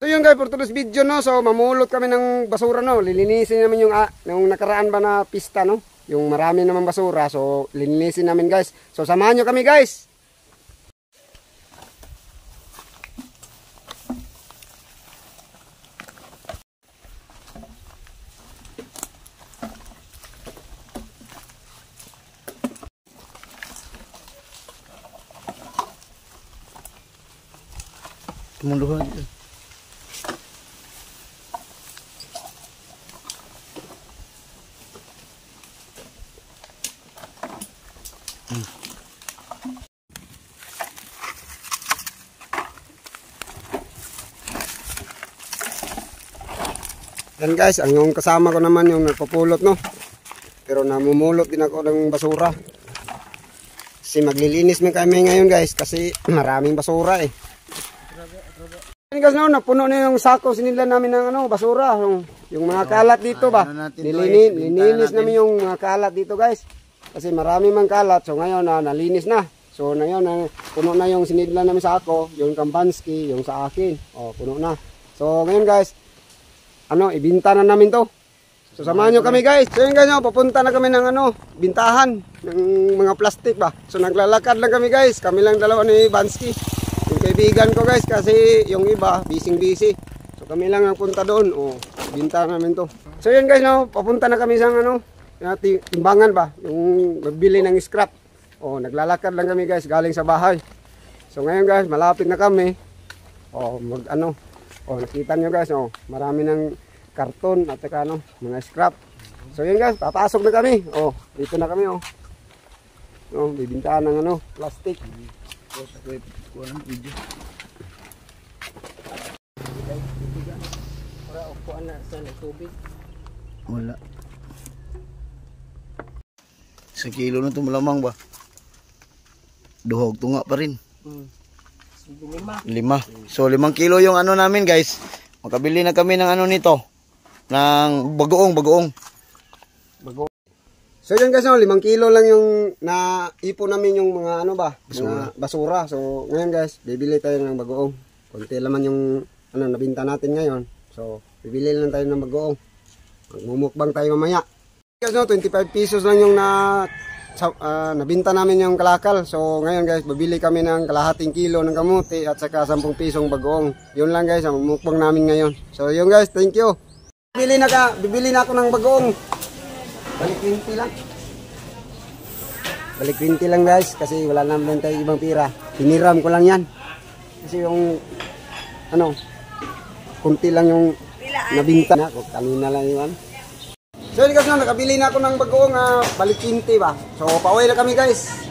So yun guys, for today's video no, so mamulot kami ng basura no, lilinisin namin yung nakaraan ba na pista no, yung marami naman basura, so lilinisin namin guys. So samahan nyo kami guys. Kemunduhan. Yan guys, ang yung kasama ko naman yung nagpupulot no. Pero namumulot din ako ng basura. Kasi maglilinis man kami ngayon guys kasi maraming basura eh. Yan guys no, napuno na yung sako sinila namin ng ano, basura. Yung mga kalat dito ba. Nilinis namin yung mga kalat dito guys. Kasi marami mang kalat. So ngayon nalinis na. So ngayon puno na yung sinidla namin sako, yung Kampanski, yung sa akin. Oh, puno na. So ngayon guys, ibinta na namin to. So samahan nyo kami guys. So yun guys, papunta na kami ng bintahan ng mga plastic ba. So naglalakad lang kami guys. Kami lang dalawa ni Bansky. Yung kaibigan ko guys kasi yung iba busy. So kami lang ang punta doon. Oh, binta namin to. So yun guys, papunta na kami sa timbangan ba. Yung magbili ng scrap. Oh, naglalakad lang kami guys galing sa bahay. So ngayon guys, malapit na kami. Oh, nakita nyo guys, marami ng karton at saka mga scrap. So yun guys, papasok na kami. Dito na kami bibintahan ng plastic. Wala. Sa kilo na ito malamang ba? Duhog tunga pa rin. 5. So 5 kilo yung namin guys. Makabili na kami ng nito. Ng bagoong. So yun guys, 5 kilo lang yung naipon namin yung mga basura. So ngayon guys, bibili tayo ng bagoong. Konti laman yung nabinta natin ngayon. So bibili lang tayo ng bagoong. Magmumukbang tayo mamaya. Guys, 25 pesos lang yung nabinta namin yung kalakal. So ngayon guys, bibili kami ng kalahating kilo ng kamuti at saka 10 pisong bagoong. Yun lang guys, ang mukbang namin ngayon. So yun guys, thank you. Bibili na ako ng bagoong. Balik 20 lang. Balik 20 lang guys kasi wala naman tayo ibang pira. Hiniram ko lang yan. Kasi yung kunti lang yung nabinta na. Kanina lang yun. So yun guys, nakabili na ako ng bagoong balik 20 ba. So pauwi na kami guys.